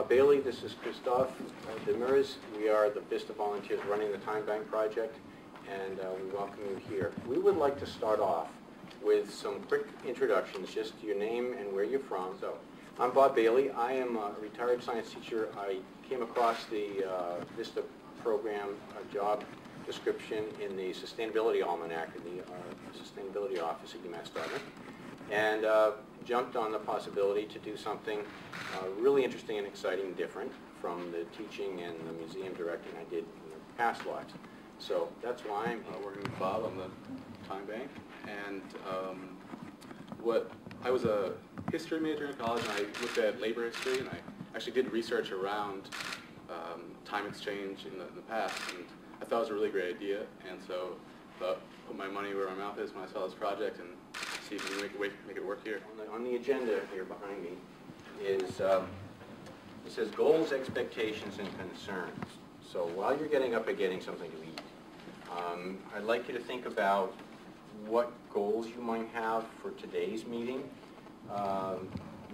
Bob Bailey. This is Christophe Demers. We are the VISTA volunteers running the Time Bank project, and we welcome you here. We would like to start off with some quick introductions, just your name and where you're from. So, I'm Bob Bailey. I am a retired science teacher. I came across the VISTA program job description in the Sustainability Almanac in the Sustainability Office at UMass-Dartmouth, and jumped on the possibility to do something really interesting and exciting and different from the teaching and the museum directing I did in the past lives. So that's why I'm working with Bob on the Time Bank. And I was a history major in college, and I looked at labor history, and I actually did research around time exchange in the past, and I thought it was a really great idea, and so I thought, put my money where my mouth is when I saw this project and see if we can make it work here. On the agenda here behind me is, it says goals, expectations, and concerns. So while you're getting up and getting something to eat, I'd like you to think about what goals you might have for today's meeting,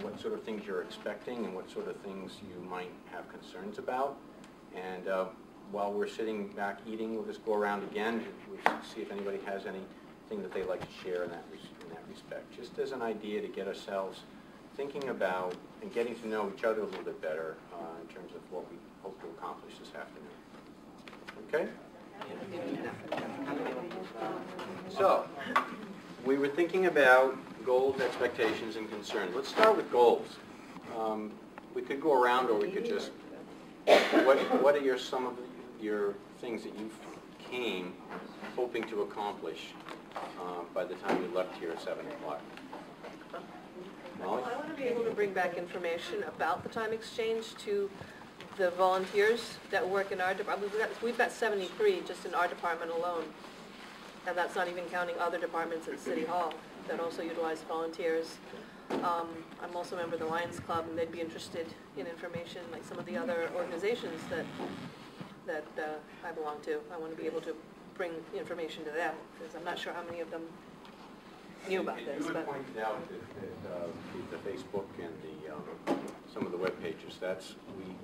what sort of things you're expecting, and what sort of things you might have concerns about. And while we're sitting back eating, we'll just go around again to see if anybody has anything that they'd like to share in that respect, just as an idea to get ourselves thinking about and getting to know each other a little bit better in terms of what we hope to accomplish this afternoon. Okay? So, we were thinking about goals, expectations, and concerns. Let's start with goals. We could go around, or we could just, what are some of your things that you came hoping to accomplish by the time you left here at 7 o'clock? Well, I want to be able to bring back information about the time exchange to the volunteers that work in our department. We've got 73 just in our department alone, and that's not even counting other departments at City Hall that also utilize volunteers. I'm also a member of the Lions Club, and they'd be interested in information like some of the other organizations that I belong to. I want to be able to bring information to them, because I'm not sure how many of them knew about this. You had pointed out that the Facebook and some of the web pages,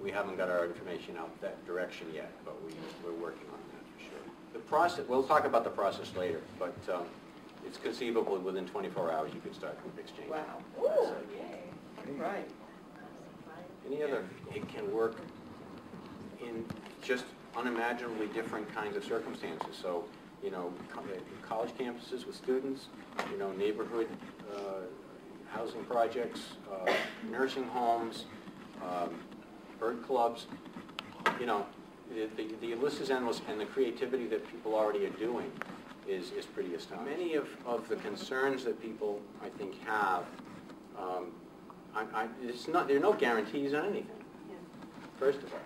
we haven't got our information out that direction yet, but we're working on that for sure. The process, we'll talk about the process later, but it's conceivable within 24 hours you could start exchanging. Wow. Ooh, yay. Right. Any other, it can work in just unimaginably different kinds of circumstances. So, college campuses with students, neighborhood housing projects, nursing homes, bird clubs. The list is endless, and the creativity that people already are doing is pretty astonishing. Many of the concerns that people, I think, have, there are no guarantees on anything, first of all.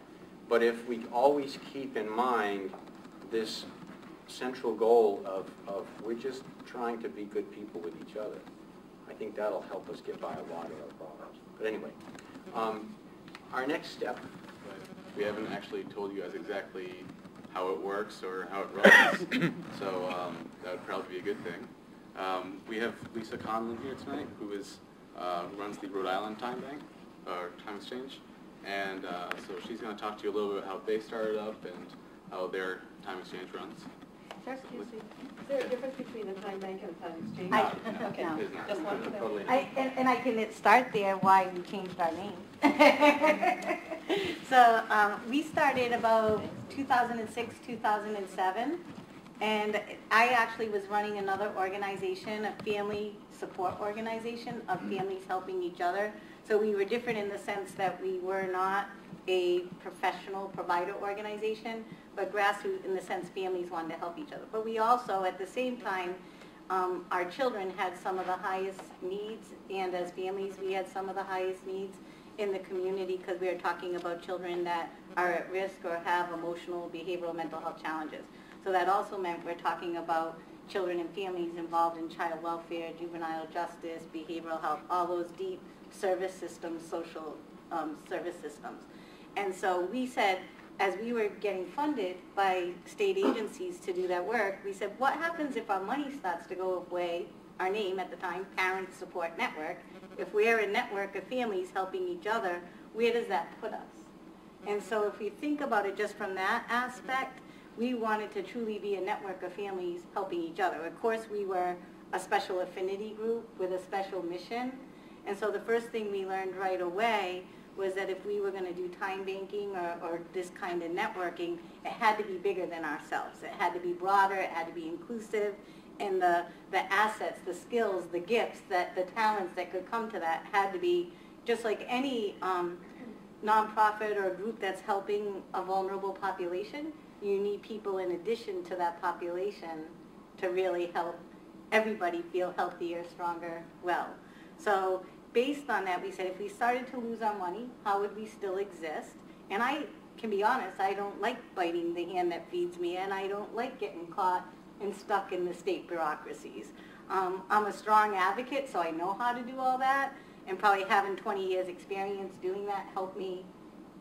But if we always keep in mind this central goal of we're just trying to be good people with each other, I think that'll help us get by a lot of our problems. But anyway, our next step. We haven't actually told you guys exactly how it works or how it runs, so that would probably be a good thing. We have Lisa Conlon here tonight, who runs the Rhode Island Time Bank, or Time Exchange, and so she's going to talk to you a little bit about how they started up and how their time exchange runs. Excuse me. Is there a difference between the time bank and the time exchange? Okay. No. It is not. Just one for them. Totally. And I can start there why we changed our name. So we started about 2006, 2007, and I actually was running another organization, a family support organization of families helping each other. So we were different in the sense that we were not a professional provider organization, but grassroots in the sense families wanted to help each other. But we also, at the same time, our children had some of the highest needs, and as families we had some of the highest needs in the community, because we are talking about children that are at risk or have emotional, behavioral, mental health challenges. So that also meant we're talking about children and families involved in child welfare, juvenile justice, behavioral health, all those deep service systems, social service systems. And so we said, as we were getting funded by state agencies to do that work, we said, what happens if our money starts to go away, our name at the time, Parent Support Network, if we're a network of families helping each other, where does that put us? And so if we think about it just from that aspect, we wanted to truly be a network of families helping each other. Of course, we were a special affinity group with a special mission. And so the first thing we learned right away was that if we were going to do time banking or this kind of networking, it had to be bigger than ourselves. It had to be broader, it had to be inclusive, and the assets, the skills, the gifts, the talents that could come to that had to be, just like any nonprofit or group that's helping a vulnerable population, you need people in addition to that population to really help everybody feel healthier, stronger, well. So based on that, we said if we started to lose our money, how would we still exist? And I can be honest, I don't like biting the hand that feeds me, and I don't like getting caught and stuck in the state bureaucracies. I'm a strong advocate, so I know how to do all that, and probably having 20 years experience doing that helped me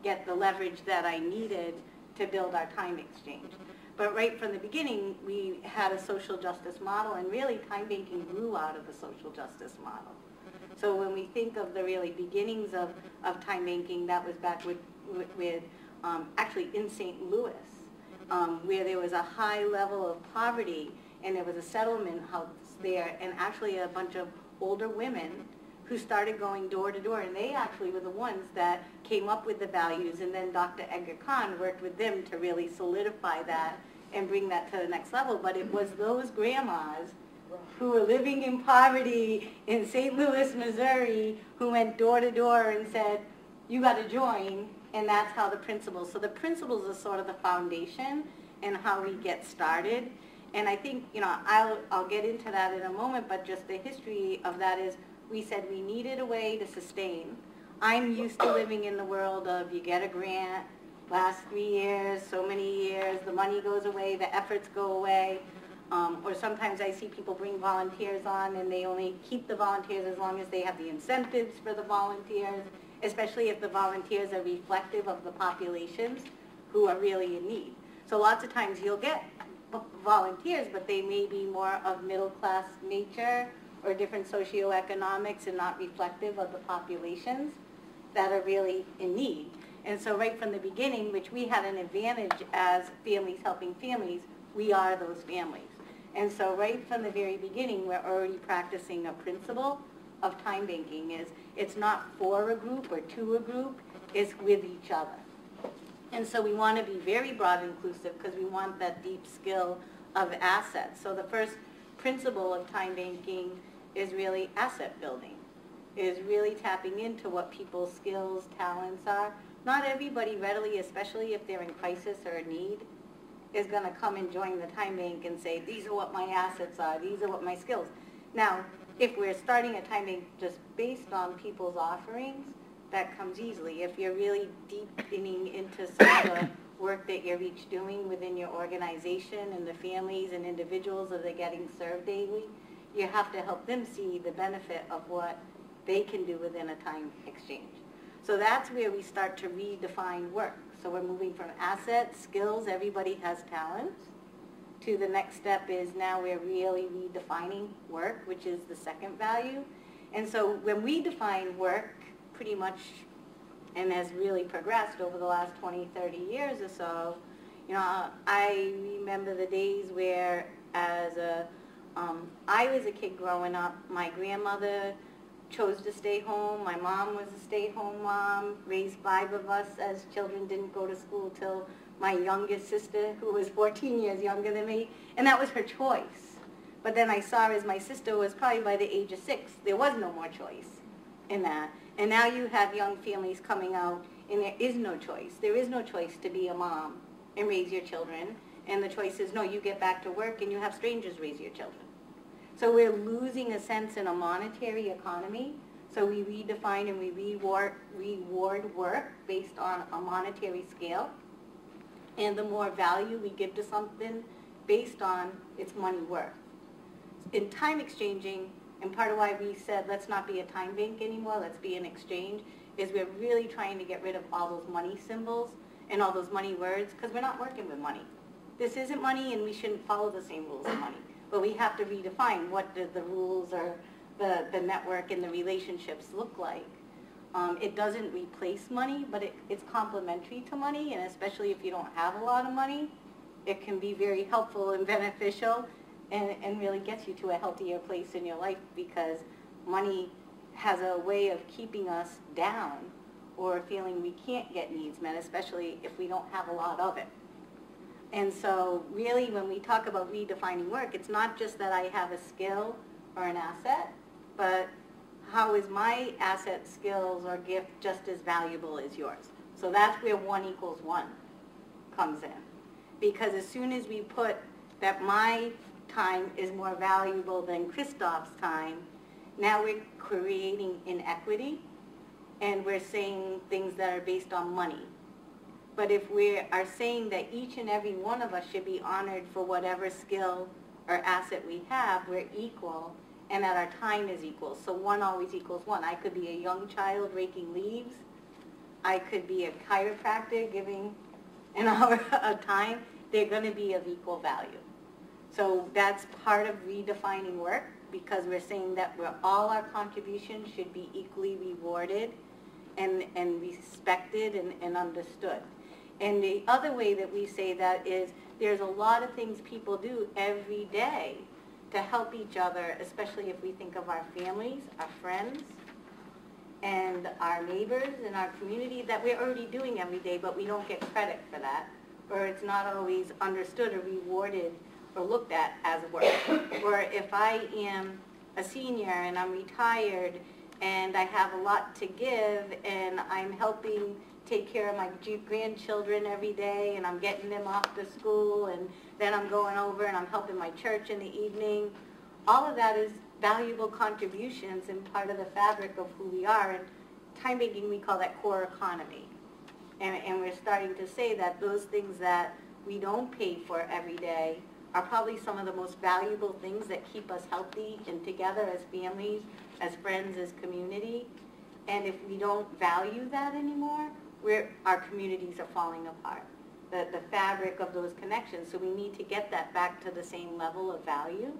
get the leverage that I needed to build our time exchange. But right from the beginning, we had a social justice model, and really time banking grew out of the social justice model. So when we think of the really beginnings of time banking, that was back with actually in St. Louis, where there was a high level of poverty, and there was a settlement house there, and actually a bunch of older women who started going door to door, and they actually were the ones that came up with the values, and then Dr. Edgar Kahn worked with them to really solidify that and bring that to the next level. But it was those grandmas who were living in poverty in St. Louis, Missouri, who went door to door and said, you got to join, and that's how the principles. So the principles are sort of the foundation and how we get started. And I think, I'll get into that in a moment, but just the history of that is we said we needed a way to sustain. I'm used to living in the world of you get a grant, last 3 years, so many years, the money goes away, the efforts go away. Or sometimes I see people bring volunteers on and they only keep the volunteers as long as they have the incentives for the volunteers, especially if the volunteers are reflective of the populations who are really in need. So lots of times you'll get volunteers, but they may be more of middle-class nature or different socioeconomics and not reflective of the populations that are really in need. And so right from the beginning, which we had an advantage as families helping families, we are those families. And so right from the very beginning, we're already practicing a principle of time banking. It's not for a group or to a group, it's with each other. And so we want to be very broad and inclusive because we want that deep skill of assets. So the first principle of time banking is really asset building, is really tapping into what people's skills, talents are. Not everybody readily, especially if they're in crisis or need, is going to come and join the time bank and say, these are what my assets are, these are what my skills. Now, if we're starting a time bank just based on people's offerings, that comes easily. If you're really deepening into some of the work that you're each doing within your organization and the families and individuals that are getting served daily, you have to help them see the benefit of what they can do within a time exchange. So that's where we start to redefine work. So we're moving from assets, skills, everybody has talents, to the next step is now we're really redefining work, which is the second value. And so when we define work, pretty much, and has really progressed over the last 20, 30 years or so, I remember the days where I was a kid growing up, my grandmother chose to stay home. My mom was a stay-home mom, raised 5 of us as children, didn't go to school till my youngest sister, who was 14 years younger than me, and that was her choice. But then I saw as my sister was probably by the age of 6, there was no more choice in that. And now you have young families coming out, and there is no choice. There is no choice to be a mom and raise your children, and the choice is, no, you get back to work and you have strangers raise your children. So we're losing a sense in a monetary economy. So we redefine and we reward work based on a monetary scale. And the more value we give to something based on its money worth. In time exchanging, and part of why we said let's not be a time bank anymore, let's be an exchange, is we're really trying to get rid of all those money symbols and all those money words, because we're not working with money. This isn't money, and we shouldn't follow the same rules of money. But we have to redefine what do the rules or the network and the relationships look like. It doesn't replace money, but it's complementary to money, and especially if you don't have a lot of money, it can be very helpful and beneficial and really gets you to a healthier place in your life, because money has a way of keeping us down or feeling we can't get needs met, especially if we don't have a lot of it. And so really when we talk about redefining work, it's not just that I have a skill or an asset, but how is my asset, skills, or gift just as valuable as yours? So that's where 1 = 1 comes in. Because as soon as we put that my time is more valuable than Christoph's time, now we're creating inequity, and we're saying things that are based on money. But if we are saying that each and every one of us should be honored for whatever skill or asset we have, we're equal, and that our time is equal. So 1 always = 1. I could be a young child raking leaves. I could be a chiropractor giving an hour of time. They're going to be of equal value. So that's part of redefining work, because we're saying that all our contributions should be equally rewarded and respected and understood. And the other way that we say that is there's a lot of things people do every day to help each other, especially if we think of our families, our friends, and our neighbors and our community, that we're already doing every day, but we don't get credit for that, or it's not always understood or rewarded or looked at as work. Or if I am a senior and I'm retired and I have a lot to give and I'm helping take care of my grandchildren every day, and I'm getting them off to school, and then I'm going over and I'm helping my church in the evening, all of that is valuable contributions and part of the fabric of who we are. And time making, we call that core economy. And we're starting to say that those things that we don't pay for every day are probably some of the most valuable things that keep us healthy and together as families, as friends, as community. And if we don't value that anymore, our communities are falling apart. The fabric of those connections. So we need to get that back to the same level of value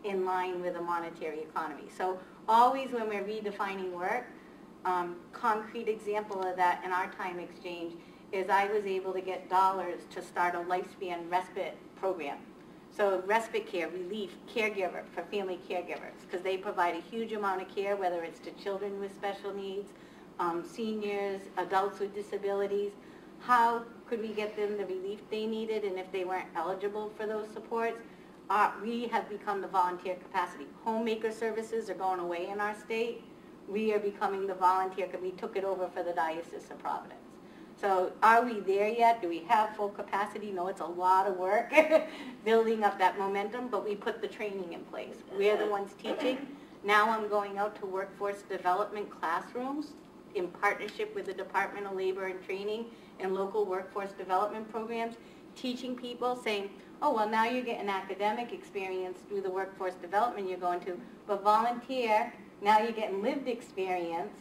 in line with a monetary economy. So always when we're redefining work, concrete example of that in our time exchange is I was able to get dollars to start a lifespan respite program. So Respite Care, relief, caregiver for family caregivers, because they provide a huge amount of care, whether it's to children with special needs, seniors, adults with disabilities. How could we get them the relief they needed, and if they weren't eligible for those supports? We have become the volunteer capacity. Homemaker services are going away in our state. We are becoming the volunteer, because we took it over for the Diocese of Providence. So are we there yet? Do we have full capacity? No, it's a lot of work building up that momentum, but we put the training in place. We're the ones teaching. Now I'm going out to workforce development classrooms in partnership with the Department of Labor and Training and local workforce development programs, teaching people, saying, oh, well, now you're getting academic experience through the workforce development you're going to, but volunteer, now you're getting lived experience,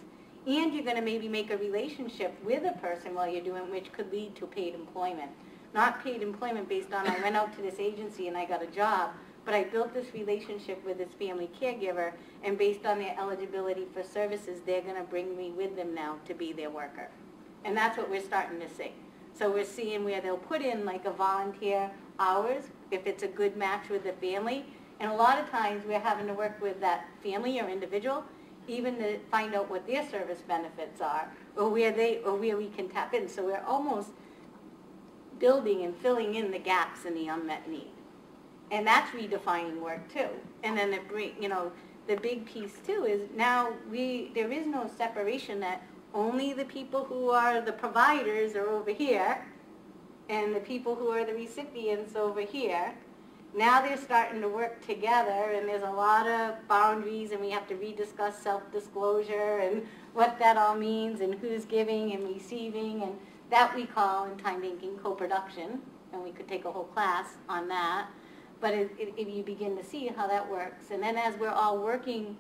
and you're going to maybe make a relationship with a person while you're doing, which could lead to paid employment. Not paid employment based on I went out to this agency and I got a job, but I built this relationship with this family caregiver, and based on their eligibility for services, they're going to bring me with them now to be their worker. And that's what we're starting to see. So we're seeing where they'll put in like a volunteer hours if it's a good match with the family. And a lot of times we're having to work with that family or individual even to find out what their service benefits are, or where we can tap in. So we're almost building and filling in the gaps in the unmet need. And that's redefining work too. And then the big piece too is now there is no separation that only the people who are the providers are over here and the people who are the recipients over here. Now they're starting to work together, and there's a lot of boundaries, and we have to rediscuss self-disclosure and what that all means and who's giving and receiving, and that we call in time banking co-production, and we could take a whole class on that. But if you begin to see how that works, and then as we're all working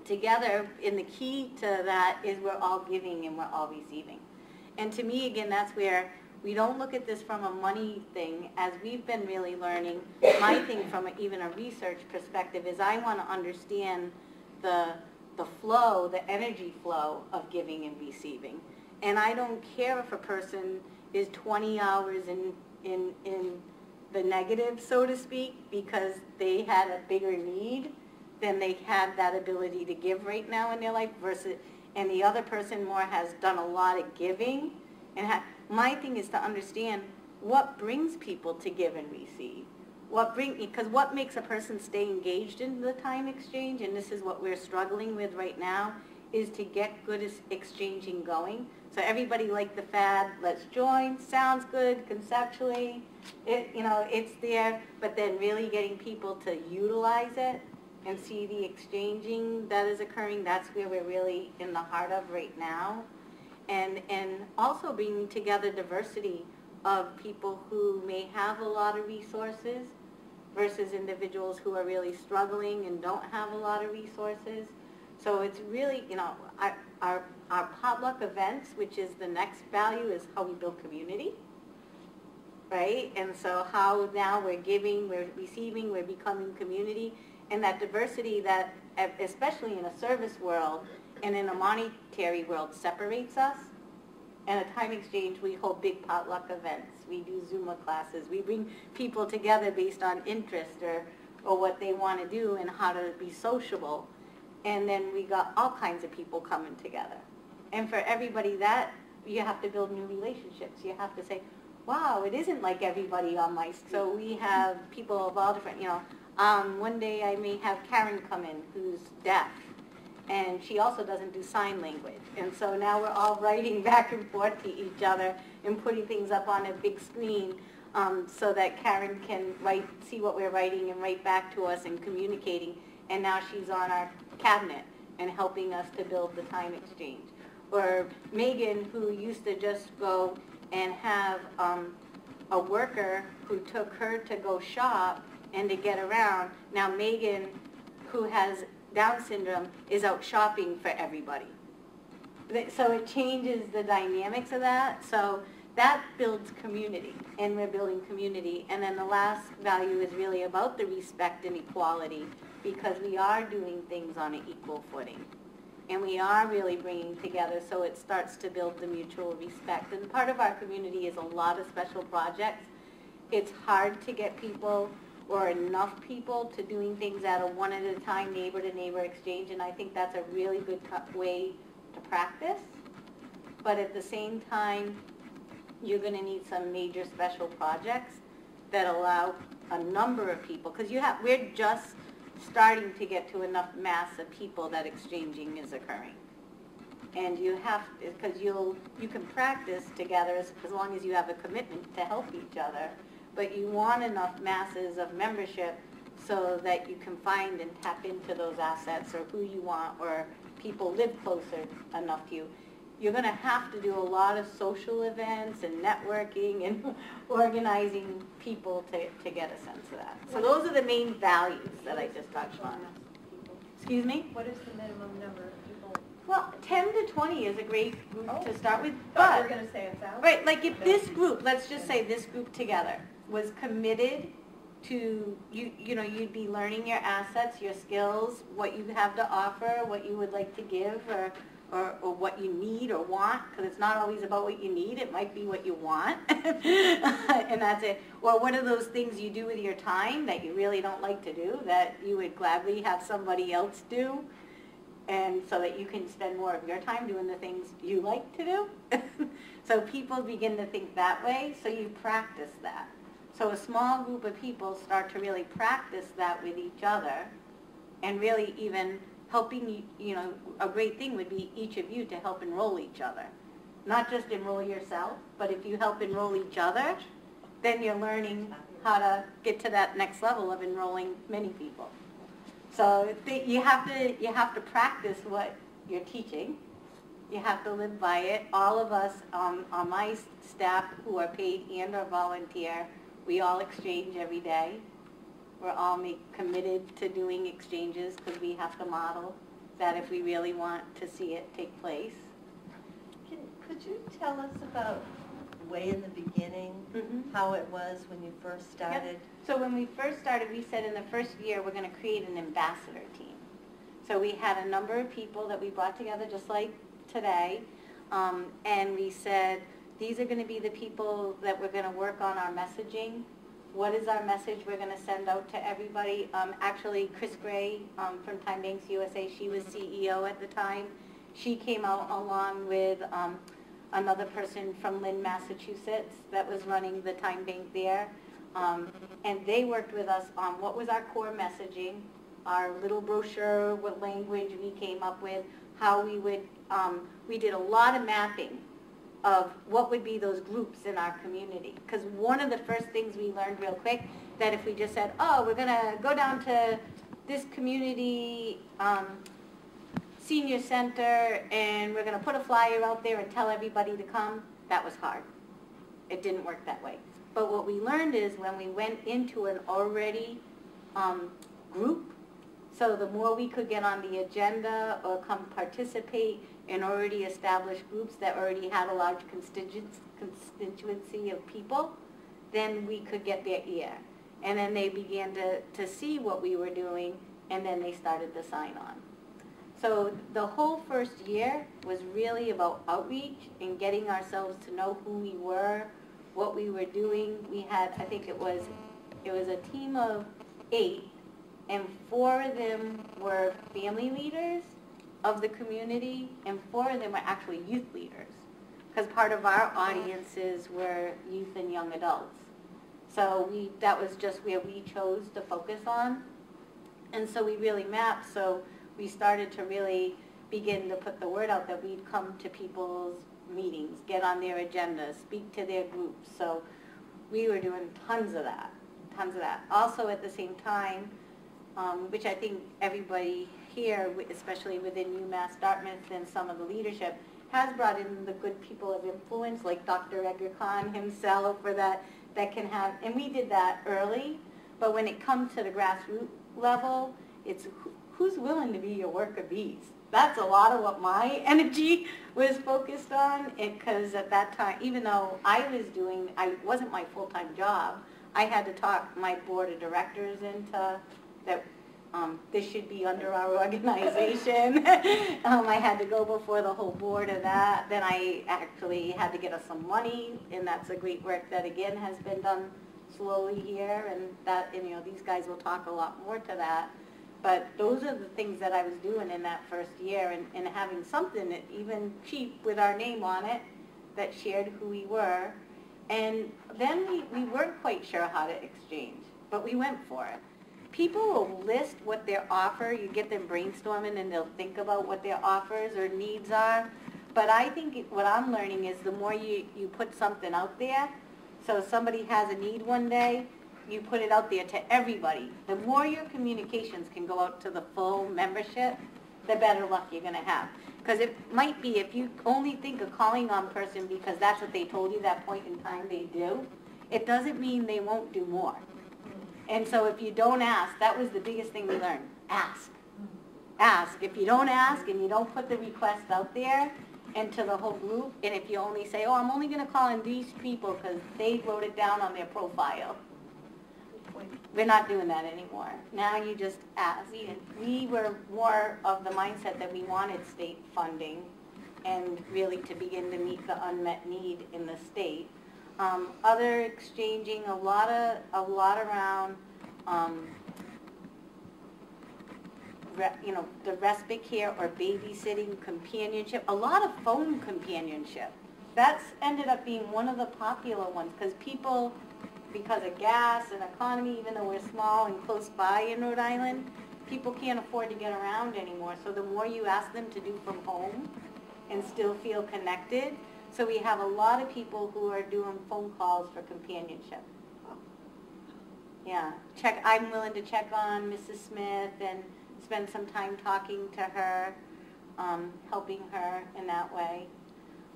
together, and the key to that is we're all giving and we're all receiving. And to me, again, that's where we don't look at this from a money thing, as we've been really learning. My thing from even a research perspective is I want to understand the the flow, the energy flow of giving and receiving. And I don't care if a person is 20 hours in the negative, so to speak, because they had a bigger need than they have that ability to give right now in their life versus, and the other person more has done a lot of giving. And my thing is to understand what brings people to give and receive. Because what makes a person stay engaged in the time exchange, and this is what we're struggling with right now, is to get good exchanging going. So everybody liked the fad, let's join, sounds good conceptually, it's there, but then really getting people to utilize it and see the exchanging that is occurring, that's where we're really in the heart of right now. And also bringing together diversity of people who may have a lot of resources versus individuals who are really struggling and don't have a lot of resources. So it's really, our potluck events, which is the next value, is how we build community, right? And so how now we're giving, we're receiving, we're becoming community, and that diversity that, especially in a service world and in a monetary world, separates us. And a time exchange, we hold big potluck events. We do Zumba classes. We bring people together based on interest or what they want to do and how to be sociable. And then we got all kinds of people coming together. And for everybody that, you have to build new relationships. You have to say, wow, it isn't like everybody on my street. So we have people of all different, one day I may have Karen come in who's deaf. And she also doesn't do sign language. And so now we're all writing back and forth to each other and putting things up on a big screen so that Karen can see what we're writing and write back to us and communicating. And now she's on our cabinet and helping us to build the time exchange. Or Megan, who used to just go and have a worker who took her to go shop and to get around. Now Megan, who has Down syndrome, is out shopping for everybody. So it changes the dynamics of that. So that builds community, and we're building community. And then the last value is really about the respect and equality, because we are doing things on an equal footing. And we are really bringing together, so it starts to build the mutual respect. And part of our community is a lot of special projects. It's hard to get people or enough people to doing things at a one-at-a-time, neighbor-to-neighbor exchange, and I think that's a really good way to practice. But at the same time, you're going to need some major special projects that allow a number of people, because we're just starting to get to enough mass of people that exchanging is occurring. And you have to, because you can practice together as long as you have a commitment to help each other. But you want enough masses of membership so that you can find and tap into those assets, or who you want, or people live closer enough to you. You're going to have to do a lot of social events and networking and organizing people to get a sense of that. So those are the main values that I just touched on. Excuse me? What is the minimum number of people? Well, 10 to 20 is a great group to start with, But we're going to say 1,000. Right, like if this group, let's just say this group together, was committed to, you'd be learning your assets, your skills, what you have to offer, what you would like to give, or what you need or want, because it's not always about what you need, it might be what you want, and that's it. Or what are those things you do with your time that you really don't like to do, that you would gladly have somebody else do, and so that you can spend more of your time doing the things you like to do. So people begin to think that way, so you practice that. So a small group of people start to really practice that with each other, and really even helping, a great thing would be each of you to help enroll each other. Not just enroll yourself, but if you help enroll each other, then you're learning how to get to that next level of enrolling many people. So you have to practice what you're teaching. You have to live by it. All of us on my staff who are paid and or volunteer, we all exchange every day. We're all committed to doing exchanges because we have to model that if we really want to see it take place. Could you tell us about way in the beginning, how it was when you first started? Yep. So when we first started, we said in the first year we're going to create an ambassador team. So we had a number of people that we brought together just like today, and we said, these are going to be the people that we're going to work on our messaging. What is our message we're going to send out to everybody? Actually, Chris Gray from Time Banks USA, she was CEO at the time. She came out along with another person from Lynn, Massachusetts that was running the Time Bank there. And they worked with us on what was our core messaging, our little brochure, what language we came up with, how we would, we did a lot of mapping of what would be those groups in our community. Because one of the first things we learned real quick, that if we just said, oh, we're going to go down to this community senior center and we're going to put a flyer out there and tell everybody to come, that was hard. It didn't work that way. But what we learned is when we went into an already group, so the more we could get on the agenda or come participate in already established groups that already had a large constituency of people, then we could get their ear. And then they began to see what we were doing, and then they started to sign on. So the whole first year was really about outreach and getting ourselves to know who we were, what we were doing. We had, I think it was a team of 8, and 4 of them were family leaders of the community, and 4 of them were actually youth leaders, because part of our audiences were youth and young adults. So that was just where we chose to focus on. And so we really mapped, so we started to really begin to put the word out that we'd come to people's meetings, get on their agenda, speak to their groups. So we were doing tons of that. Also at the same time, which I think everybody here, especially within UMass-Dartmouth and some of the leadership, has brought in the good people of influence, like Dr. Edgar Khan himself, or that can have, and we did that early, but when it comes to the grassroots level, it's who's willing to be your worker bees. That's a lot of what my energy was focused on, because at that time, even though it wasn't my full-time job, I had to talk my board of directors into that this should be under our organization. I had to go before the whole board of that. Then I actually had to get us some money, and that's a great work that again has been done slowly here, and these guys will talk a lot more to that. But those are the things that I was doing in that first year, and having something that even cheap with our name on it that shared who we were. And then we weren't quite sure how to exchange, but we went for it. People will list what their offer, you get them brainstorming and they'll think about what their offers or needs are. But I think what I'm learning is the more you put something out there, so if somebody has a need one day, you put it out there to everybody. The more your communications can go out to the full membership, the better luck you're going to have. Because it might be, if you only think of calling on person because that's what they told you that point in time they do, it doesn't mean they won't do more. And so if you don't ask, that was the biggest thing we learned. Ask. Ask. If you don't ask and you don't put the request out there and to the whole group, and if you only say, oh, I'm only going to call in these people because they wrote it down on their profile. We're not doing that anymore. Now you just ask. We were more of the mindset that we wanted state funding and really to begin to meet the unmet need in the state. Other exchanging, a lot around, the respite care or babysitting companionship, a lot of phone companionship. That's ended up being one of the popular ones because people, because of gas and economy, even though we're small and close by in Rhode Island, people can't afford to get around anymore. So the more you ask them to do from home and still feel connected, so we have a lot of people who are doing phone calls for companionship. Yeah, I'm willing to check on Mrs. Smith and spend some time talking to her, helping her in that way.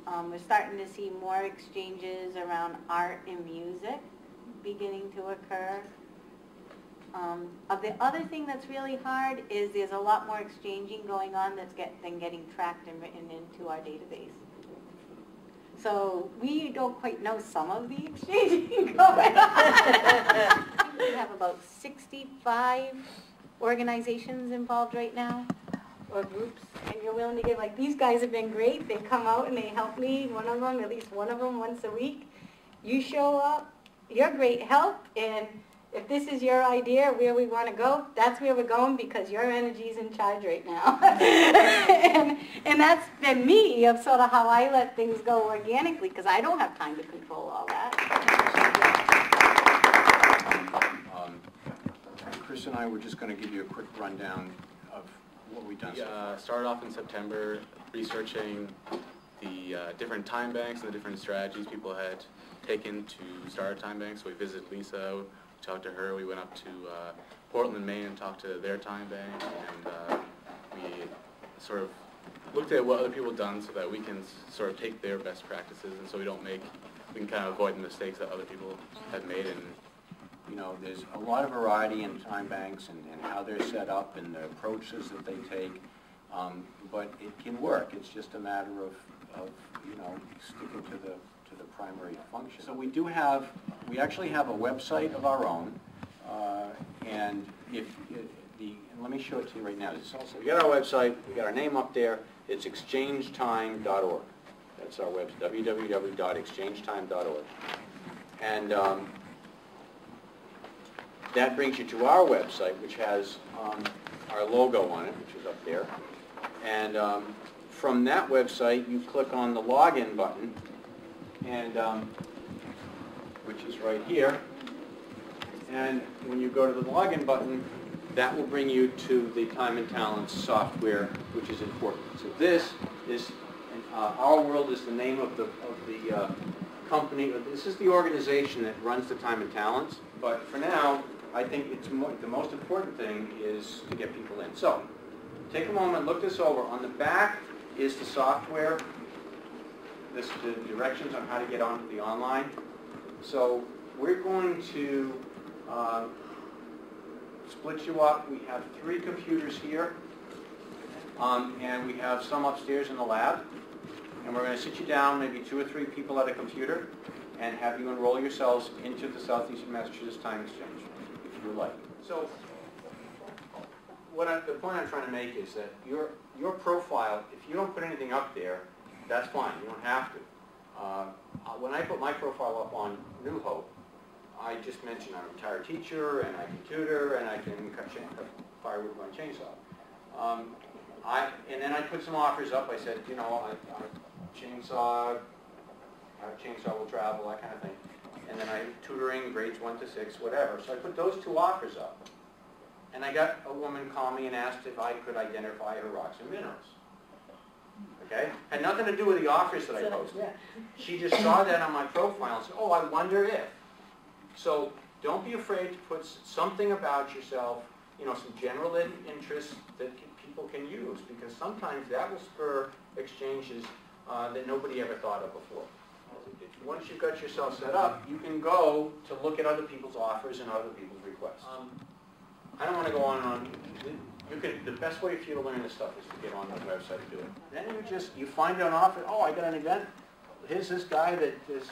We're starting to see more exchanges around art and music beginning to occur. The other thing that's really hard is there's a lot more exchanging going on than getting tracked and written into our database. So we don't quite know some of the exchanging going on. We have about 65 organizations involved right now. or groups, and you're willing to give, like, these guys have been great, they come out and they help me, one of them, at least one of them once a week. You show up, you're great help, and if this is your idea where we want to go, that's where we're going, because your energy's in charge right now. and that's been me, of sort of how I let things go organically, because I don't have time to control all that. Chris and I were just going to give you a quick rundown of what we've done We so far. started off in September researching the different time banks and the different strategies people had taken to start a time bank. So we visited Lisa, we talked to her, we went up to Portland, Maine and talked to their time bank, and we sort of looked at what other people have done so that we can sort of take their best practices, and so we can kind of avoid the mistakes that other people have made. And You know, there's a lot of variety in time banks and how they're set up and the approaches that they take, but it can work. It's just a matter of you know, sticking to the primary function. So we actually have a website of our own, and let me show it to you right now. We got our website, we got our name up there. It's exchangetime.org. That's our website, www.exchangetime.org. And that brings you to our website, which has our logo on it, which is up there. And from that website, you click on the login button, and which is right here. And when you go to the login button, that will bring you to the Time and Talents software, which is important. So this is, Our World is the name of the company. This is the organization that runs the Time and Talents. But for now, I think the most important thing is to get people in. So take a moment, look this over. On the back is the software, the directions on how to get onto the online. So we're going to split you up. We have 3 computers here, and we have some upstairs in the lab. And we're going to sit you down, maybe 2 or 3 people at a computer, and have you enroll yourselves into the Southeastern Massachusetts Time Exchange, if you like. So the point I'm trying to make is that your profile, if you don't put anything up there, that's fine. You don't have to. When I put my profile up on New Hope, I just mentioned I'm a retired teacher, and I can tutor, and I can cut firewood with my chainsaw. And then I put some offers up. I said, you know, I'm a chainsaw will travel, that kind of thing. And then I'm tutoring grades 1 to 6, whatever. So I put those 2 offers up. And I got a woman call me and asked if I could identify her rocks and minerals. Okay? Had nothing to do with the offers that I posted. She just saw that on my profile and said, oh, I wonder if. So don't be afraid to put something about yourself, you know, some general interests that people can use, because sometimes that will spur exchanges that nobody ever thought of before. Once you've got yourself set up, you can go to look at other people's offers and other people's requests. I don't want to go on and on. The best way for you to learn this stuff is to get on the website and do it. Then you find an offer. Oh, I got an event. Here's this guy this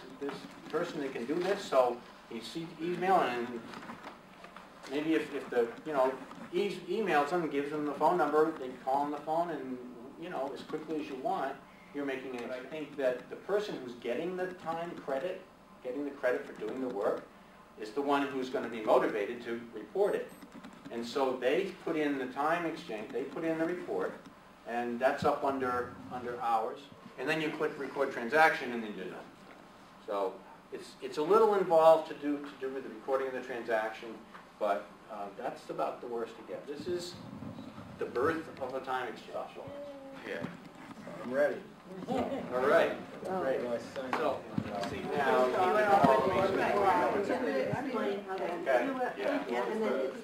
person that can do this. So you see email, and maybe if the emails them, gives them the phone number, they call on the phone, and as quickly as you want, you're making it. I think that the person who's getting the time credit, getting the credit for doing the work, is the one who's going to be motivated to report it. And so they put in the time exchange, they put in the report, and that's up under hours. And then you click record transaction, and then you're done. So it's a little involved to do with the recording of the transaction, but that's about the worst to get. This is the birth of a time exchange. yeah. I'm ready. All right. Great. So, see now, you can call me. Explain how that. Okay. Yeah, and then it's